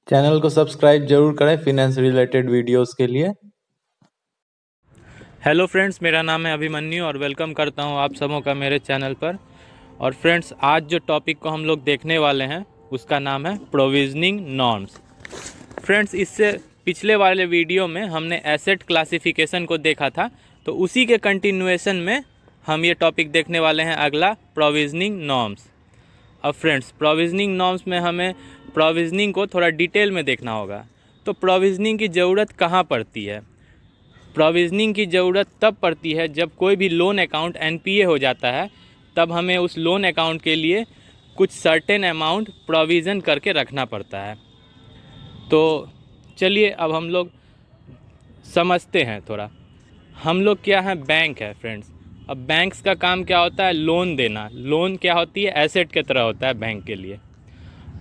Channel को subscribe जरूर करें फिनेंस रिलेटेड वीडियोस के लिए। हेलो फ्रेंड्स, मेरा नाम है अभिमन्यु और वेलकम करता हूं आप सबों का मेरे चैनल पर। और फ्रेंड्स, आज जो टॉपिक को हम लोग देखने वाले हैं उसका नाम है प्रोविजनिंग नॉर्म्स। फ्रेंड्स, इससे पिछले वाले वीडियो में हमने एसेट क्लासिफिकेशन को देखा था, तो उसी के कंटिन्यूएशन में हम ये टॉपिक देखने वाले हैं अगला, प्रोविजनिंग नॉर्म्स। अब फ्रेंड्स, प्रोविजनिंग नॉर्म्स में हमें प्रोविजनिंग को थोड़ा डिटेल में देखना होगा। तो प्रोविजनिंग की ज़रूरत कहाँ पड़ती है? प्रोविजनिंग की ज़रूरत तब पड़ती है जब कोई भी लोन अकाउंट एनपीए हो जाता है, तब हमें उस लोन अकाउंट के लिए कुछ सर्टेन अमाउंट प्रोविज़न करके रखना पड़ता है। तो चलिए अब हम लोग समझते हैं थोड़ा। हम लोग क्या है, बैंक है फ्रेंड्स। अब बैंक्स का काम क्या होता है? लोन देना। लोन क्या होती है? एसेट की तरह होता है बैंक के लिए।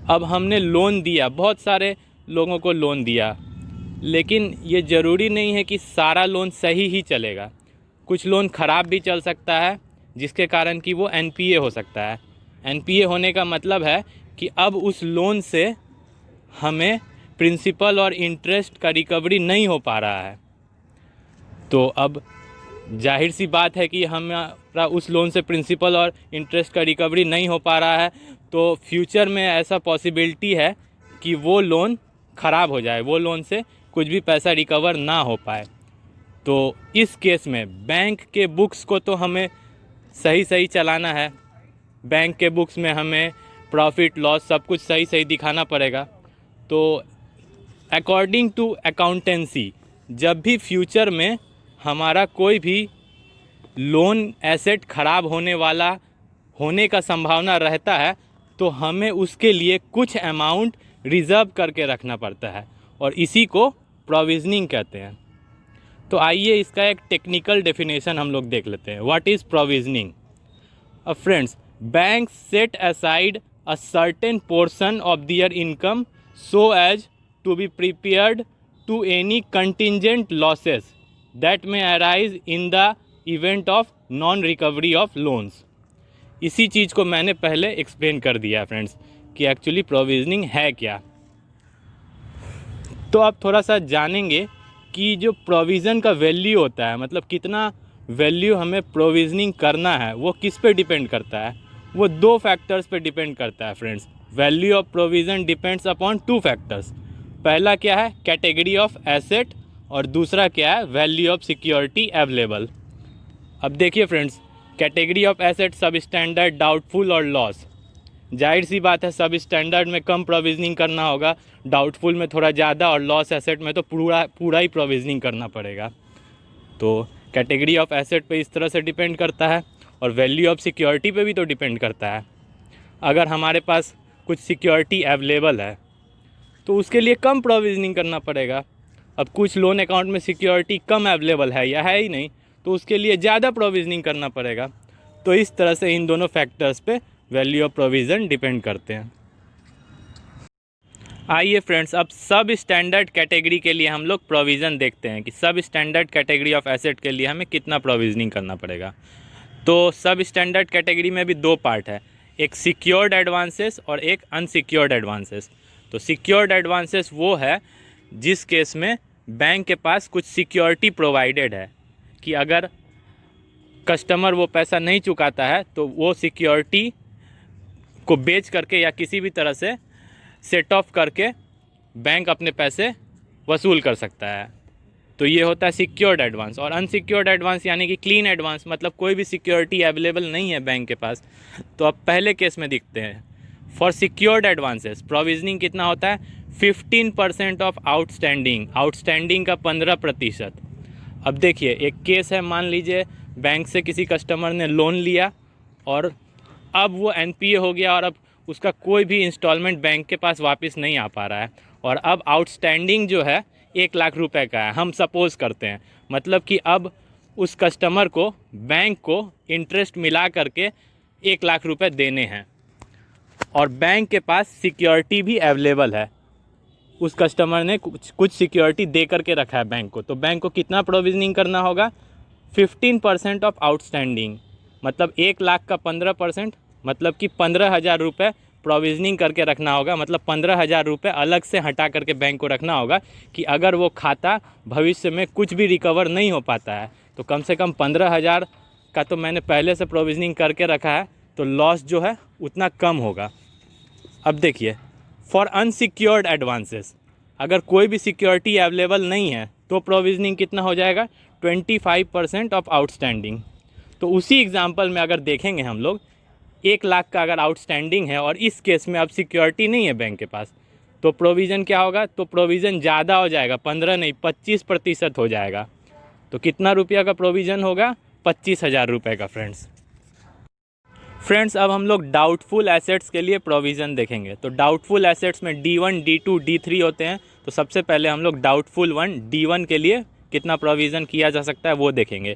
अब हमने लोन दिया, बहुत सारे लोगों को लोन दिया, लेकिन ये ज़रूरी नहीं है कि सारा लोन सही ही चलेगा। कुछ लोन ख़राब भी चल सकता है, जिसके कारण कि वो एनपीए हो सकता है। एनपीए होने का मतलब है कि अब उस लोन से हमें प्रिंसिपल और इंटरेस्ट का रिकवरी नहीं हो पा रहा है। तो अब जाहिर सी बात है कि हमारा उस लोन से प्रिंसिपल और इंटरेस्ट का रिकवरी नहीं हो पा रहा है, तो फ्यूचर में ऐसा पॉसिबिलिटी है कि वो लोन ख़राब हो जाए, वो लोन से कुछ भी पैसा रिकवर ना हो पाए। तो इस केस में बैंक के बुक्स को तो हमें सही सही चलाना है। बैंक के बुक्स में हमें प्रॉफिट लॉस सब कुछ सही सही दिखाना पड़ेगा। तो अकॉर्डिंग टू अकाउंटेंसी, जब भी फ्यूचर में हमारा कोई भी लोन एसेट ख़राब होने वाला होने का संभावना रहता है, तो हमें उसके लिए कुछ अमाउंट रिज़र्व करके रखना पड़ता है, और इसी को प्रोविजनिंग कहते हैं। तो आइए इसका एक टेक्निकल डेफिनेशन हम लोग देख लेते हैं। What is provisioning? अब friends, bank set aside a certain portion of their income so as to be prepared to any contingent losses that may arise in the event of non recovery of loans. इसी चीज़ को मैंने पहले explain कर दिया friends कि actually provisioning है क्या। तो आप थोड़ा सा जानेंगे कि जो प्रोविज़न का वैल्यू होता है, मतलब कितना वैल्यू हमें प्रोविजनिंग करना है, वो किस पे डिपेंड करता है? वो दो फैक्टर्स पे डिपेंड करता है friends. Value of provision depends upon two factors. पहला क्या है? कैटेगरी ऑफ एसेट, और दूसरा क्या है? Value of security available. अब देखिए फ्रेंड्स, कैटेगरी ऑफ एसेट सब स्टैंडर्ड, डाउटफुल और लॉस। जाहिर सी बात है, सब स्टैंडर्ड में कम प्रोविजनिंग करना होगा, डाउटफुल में थोड़ा ज़्यादा, और लॉस एसेट में तो पूरा ही प्रोविजनिंग करना पड़ेगा। तो कैटेगरी ऑफ एसेट पे इस तरह से डिपेंड करता है, और वैल्यू ऑफ सिक्योरिटी पे भी तो डिपेंड करता है। अगर हमारे पास कुछ सिक्योरिटी अवेलेबल है तो उसके लिए कम प्रोविजनिंग करना पड़ेगा। अब कुछ लोन अकाउंट में सिक्योरिटी कम अवेलेबल है या है ही नहीं, तो उसके लिए ज़्यादा प्रोविजनिंग करना पड़ेगा। तो इस तरह से इन दोनों फैक्टर्स पे वैल्यू ऑफ प्रोविज़न डिपेंड करते हैं। आइए फ्रेंड्स, अब सब स्टैंडर्ड कैटेगरी के लिए हम लोग प्रोविज़न देखते हैं कि सब स्टैंडर्ड कैटेगरी ऑफ एसेट के लिए हमें कितना प्रोविजनिंग करना पड़ेगा। तो सब स्टैंडर्ड कैटेगरी में भी दो पार्ट है, एक सिक्योर्ड एडवांसेस और एक अनसिक्योर्ड एडवांसेस। तो सिक्योर्ड एडवांसेस वो है जिस केस में बैंक के पास कुछ सिक्योरिटी प्रोवाइडेड है कि अगर कस्टमर वो पैसा नहीं चुकाता है तो वो सिक्योरिटी को बेच करके या किसी भी तरह से सेट ऑफ करके बैंक अपने पैसे वसूल कर सकता है। तो ये होता है सिक्योर्ड एडवांस। और अनसिक्योर्ड एडवांस यानी कि क्लीन एडवांस, मतलब कोई भी सिक्योरिटी अवेलेबल नहीं है बैंक के पास। तो अब पहले केस में दिखते हैं। फॉर सिक्योर्ड एडवांसेस प्रोविजनिंग कितना होता है? 15% ऑफ आउटस्टैंडिंग का 15%। अब देखिए, एक केस है, मान लीजिए बैंक से किसी कस्टमर ने लोन लिया और अब वो एनपीए हो गया, और अब उसका कोई भी इंस्टॉलमेंट बैंक के पास वापस नहीं आ पा रहा है, और अब आउटस्टैंडिंग जो है 1 लाख रुपए का है, हम सपोज़ करते हैं। मतलब कि अब उस कस्टमर को बैंक को इंटरेस्ट मिला करके 1 लाख रुपए देने हैं, और बैंक के पास सिक्योरिटी भी अवेलेबल है। उस कस्टमर ने कुछ सिक्योरिटी दे करके रखा है बैंक को, तो बैंक को कितना प्रोविजनिंग करना होगा? 15% ऑफ आउटस्टैंडिंग, मतलब 1 लाख का 15%, मतलब कि 15,000 रुपये प्रोविजनिंग करके रखना होगा, मतलब 15,000 रुपये अलग से हटा करके बैंक को रखना होगा कि अगर वो खाता भविष्य में कुछ भी रिकवर नहीं हो पाता है तो कम से कम 15,000 का तो मैंने पहले से प्रोविजनिंग करके रखा है, तो लॉस जो है उतना कम होगा। अब देखिए, फॉर अनसिक्योर्ड एडवांसेस, अगर कोई भी सिक्योरिटी अवेलेबल नहीं है तो प्रोविजनिंग कितना हो जाएगा, 25% ऑफ आउटस्टैंडिंग। तो उसी एग्जांपल में अगर देखेंगे हम लोग, 1 लाख का अगर आउटस्टैंडिंग है और इस केस में अब सिक्योरिटी नहीं है बैंक के पास, तो प्रोविज़न क्या होगा, तो प्रोविज़न ज़्यादा हो जाएगा, 15 नहीं 25% हो जाएगा। तो कितना रुपया का प्रोविज़न होगा, 25,000 रुपये का फ्रेंड्स। अब हम लोग डाउटफुल एसेट्स के लिए प्रोविज़न देखेंगे। तो डाउटफुल एसेट्स में D1, D2, D3 होते हैं। तो सबसे पहले हम लोग डाउटफुल D1 के लिए कितना प्रोविज़न किया जा सकता है वो देखेंगे।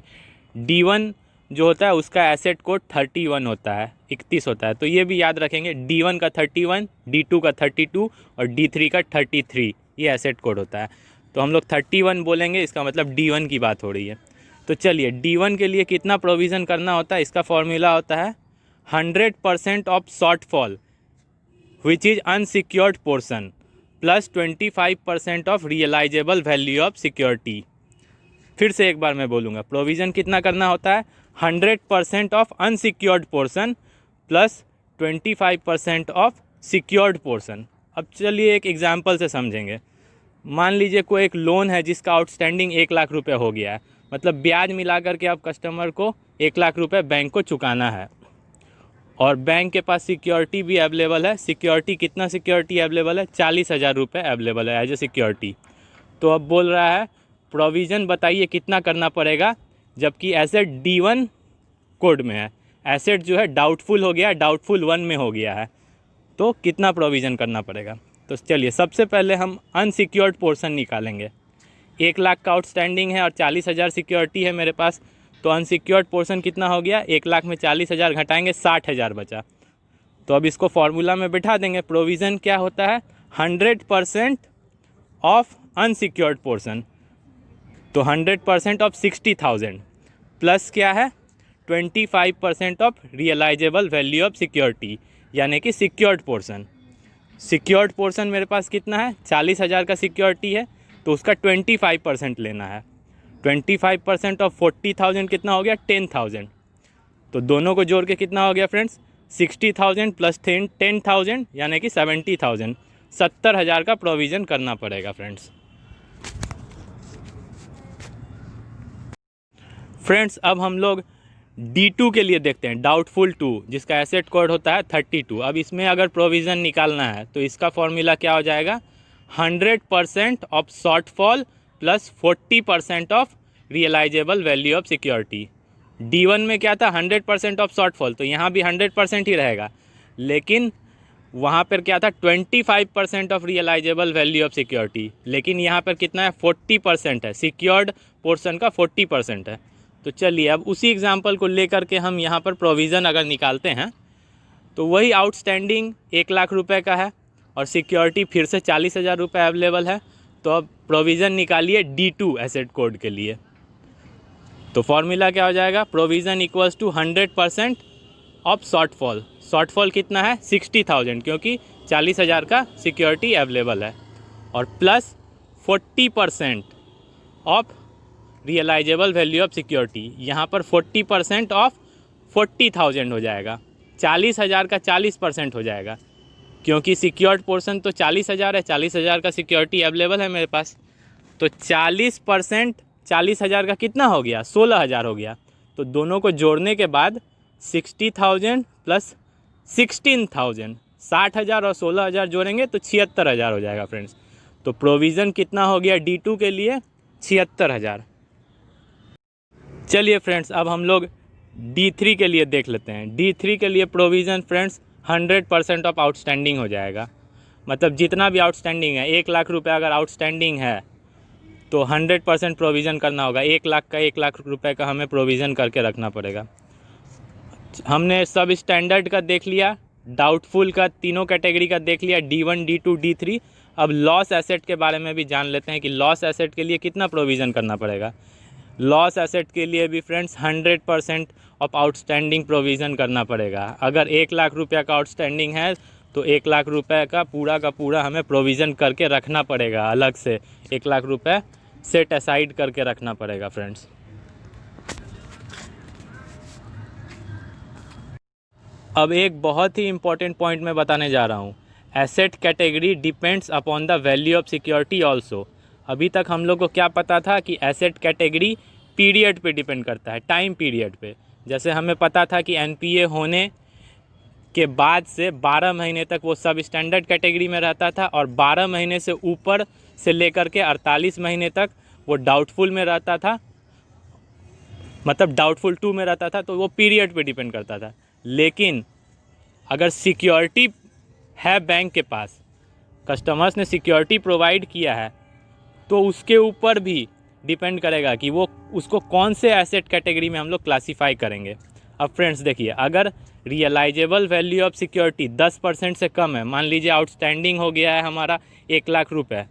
D1 जो होता है उसका एसेट कोड 31 होता है, 31 होता है। तो ये भी याद रखेंगे, D1 का 31, D2 का 32 और D3 का 33, ये एसेट कोड होता है। तो हम लोग 31 बोलेंगे, इसका मतलब D1 की बात हो रही है। तो चलिए, D1 के लिए कितना प्रोविज़न करना होता है, इसका फॉर्मूला होता है 100% of shortfall which is unsecured portion plus 25% of realisable value of security. फिर से एक बार मैं बोलूँगा, प्रोविज़न कितना करना होता है, 100% of unsecured portion plus 25% of secured portion. अब चलिए एक एग्जांपल से समझेंगे। मान लीजिए कोई एक लोन है जिसका आउटस्टैंडिंग 1 लाख रुपये हो गया है, मतलब ब्याज मिला करके अब कस्टमर को 1 लाख रुपये बैंक को चुकाना है और बैंक के पास सिक्योरिटी भी अवेलेबल है। सिक्योरिटी कितना सिक्योरिटी अवेलेबल है, 40,000 रुपये अवेलेबल है एज ए सिक्योरिटी। तो अब बोल रहा है प्रोविज़न बताइए कितना करना पड़ेगा, जबकि एसेट D1 कोड में है, एसेट जो है डाउटफुल हो गया, डाउटफुल 1 में हो गया है, तो कितना प्रोविज़न करना पड़ेगा। तो चलिए सबसे पहले हम अनसिक्योर्ड पोर्शन निकालेंगे। 1 लाख का आउटस्टैंडिंग है और 40,000 सिक्योरिटी है मेरे पास, तो अनसिक्योर्ड पोर्शन कितना हो गया, 1 लाख में 40,000 घटाएंगे 60,000 बचा। तो अब इसको फॉर्मूला में बिठा देंगे। प्रोविज़न क्या होता है, 100% ऑफ अनसिक्योर्ड पोर्शन, तो 100% ऑफ 60,000 प्लस क्या है, 25% of realisable value of security, यानी कि सिक्योर्ड पोर्शन। सिक्योर्ड पोर्शन मेरे पास कितना है, 40,000 का सिक्योरिटी है, तो उसका 25% लेना है। 25% ऑफ 40,000 कितना हो गया, 10,000। तो दोनों को जोड़ के कितना हो गया फ्रेंड्स, 60,000 प्लस 10,000 यानी कि 70,000, 70,000 का प्रोविज़न करना पड़ेगा फ्रेंड्स। अब हम लोग D2 के लिए देखते हैं, डाउटफुल 2, जिसका एसेट कोड होता है 32। अब इसमें अगर प्रोविज़न निकालना है तो इसका फॉर्मूला क्या हो जाएगा, 100% of shortfall plus 40% of realisable value of security. D1 में क्या था, 100% ऑफ शॉर्टफॉल, तो यहाँ भी 100% ही रहेगा, लेकिन वहाँ पर क्या था, 25% of realisable value of security, लेकिन यहाँ पर कितना है, 40% है, सिक्योर्ड पोर्शन का 40% है। तो चलिए अब उसी एग्जांपल को लेकर के हम यहाँ पर प्रोविज़न अगर निकालते हैं, तो वही आउटस्टैंडिंग 1 लाख रुपए का है और सिक्योरिटी फिर से 40,000 रुपये अवेलेबल है। तो अब प्रोविज़न निकालिए D2 एसेट कोड के लिए। तो फॉर्मूला क्या हो जाएगा, provision equals to 100% of shortfall. Shortfall कितना है, 60,000, क्योंकि 40,000 का सिक्योरिटी अवेलेबल है, और plus 40% of realisable value of security. यहाँ पर 40% ऑफ 40,000 हो जाएगा, 40,000 का 40% हो जाएगा, क्योंकि सिक्योर्ड पोर्शन तो 40,000 है, 40,000 का सिक्योरिटी अवेलेबल है मेरे पास। तो 40% 40,000 का कितना हो गया, 16,000 हो गया। तो दोनों को जोड़ने के बाद 60,000 प्लस 16,000, 60,000 और 16,000 जोड़ेंगे तो 76,000 हो जाएगा फ्रेंड्स। तो प्रोविज़न कितना हो गया D2 के लिए, 76,000। चलिए फ्रेंड्स, अब हम लोग D3 के लिए देख लेते हैं। D3 के लिए प्रोविज़न फ्रेंड्स 100% ऑफ आउटस्टैंडिंग हो जाएगा, मतलब जितना भी आउटस्टैंडिंग है, 1 लाख रुपये अगर आउटस्टैंडिंग है तो 100% प्रोविज़न करना होगा। 1 लाख का 1 लाख रुपये का हमें प्रोविज़न करके रखना पड़ेगा। हमने सब स्टैंडर्ड का देख लिया, डाउटफुल का, तीनों कैटेगरी का देख लिया, D1, D2, D3। अब लॉस एसेट के बारे में भी जान लेते हैं कि लॉस एसेट के लिए कितना प्रोविज़न करना पड़ेगा। लॉस एसेट के लिए भी फ्रेंड्स 100% ऑफ आउटस्टैंडिंग प्रोविज़न करना पड़ेगा। अगर 1 लाख रुपया का आउटस्टैंडिंग है तो 1 लाख रुपए का पूरा हमें प्रोविज़न करके रखना पड़ेगा, अलग से 1 लाख रुपए सेट असाइड करके रखना पड़ेगा फ्रेंड्स। अब एक बहुत ही इम्पॉर्टेंट पॉइंट मैं बताने जा रहा हूँ। Asset category depends upon the value of security also. अभी तक हम लोग को क्या पता था कि एसेट कैटेगरी पीरियड पे डिपेंड करता है, टाइम पीरियड पे। जैसे हमें पता था कि एनपीए होने के बाद से 12 महीने तक वो सब स्टैंडर्ड कैटेगरी में रहता था और 12 महीने से ऊपर से लेकर के 48 महीने तक वो डाउटफुल में रहता था, मतलब डाउटफुल 2 में रहता था, तो वो पीरियड पे डिपेंड करता था। लेकिन अगर सिक्योरिटी है बैंक के पास, कस्टमर्स ने सिक्योरिटी प्रोवाइड किया है, तो उसके ऊपर भी डिपेंड करेगा कि वो उसको कौन से एसेट कैटेगरी में हम लोग क्लासीफाई करेंगे। अब फ्रेंड्स देखिए, अगर रियलाइजेबल वैल्यू ऑफ सिक्योरिटी 10% से कम है, मान लीजिए आउटस्टैंडिंग हो गया है हमारा 1 लाख रुपए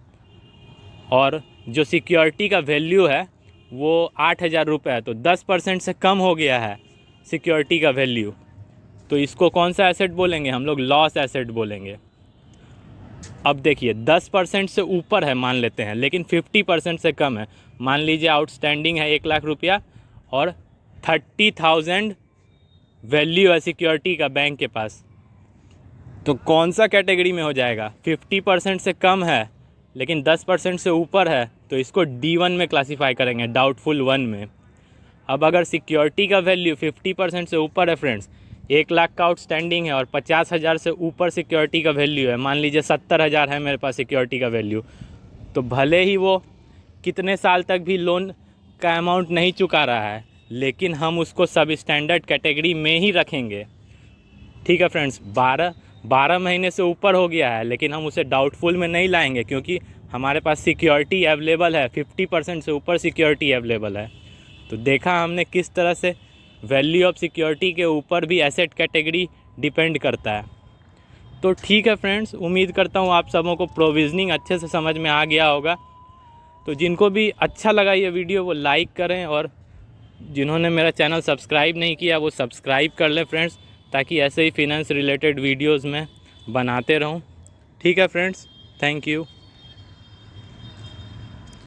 और जो सिक्योरिटी का वैल्यू है वो 8,000 रुपये है, तो 10% से कम हो गया है सिक्योरिटी का वैल्यू, तो इसको कौन सा एसेट बोलेंगे हम लोग? लॉस एसेट बोलेंगे। अब देखिए 10% से ऊपर है मान लेते हैं, लेकिन 50% से कम है। मान लीजिए आउटस्टैंडिंग है 1 लाख रुपया और 30,000 वैल्यू है सिक्योरिटी का बैंक के पास, तो कौन सा कैटेगरी में हो जाएगा? 50% से कम है लेकिन 10% से ऊपर है, तो इसको D1 में क्लासीफाई करेंगे, डाउटफुल 1 में। अब अगर सिक्योरिटी का वैल्यू 50% से ऊपर है फ्रेंड्स, 1 लाख का आउटस्टैंडिंग है और 50,000 से ऊपर सिक्योरिटी का वैल्यू है, मान लीजिए 70,000 है मेरे पास सिक्योरिटी का वैल्यू, तो भले ही वो कितने साल तक भी लोन का अमाउंट नहीं चुका रहा है, लेकिन हम उसको सब स्टैंडर्ड कैटेगरी में ही रखेंगे। ठीक है फ्रेंड्स, 12 महीने से ऊपर हो गया है लेकिन हम उसे डाउटफुल में नहीं लाएंगे, क्योंकि हमारे पास सिक्योरिटी अवेलेबल है, 50% से ऊपर सिक्योरिटी अवेलेबल है। तो देखा हमने किस तरह से वैल्यू ऑफ सिक्योरिटी के ऊपर भी एसेट कैटेगरी डिपेंड करता है। तो ठीक है फ्रेंड्स, उम्मीद करता हूँ आप सबों को प्रोविजनिंग अच्छे से समझ में आ गया होगा। तो जिनको भी अच्छा लगा ये वीडियो वो लाइक करें, और जिन्होंने मेरा चैनल सब्सक्राइब नहीं किया वो सब्सक्राइब कर लें फ्रेंड्स, ताकि ऐसे ही फिनेंस रिलेटेड वीडियोज़ में बनाते रहूँ। ठीक है फ्रेंड्स, थैंक यू।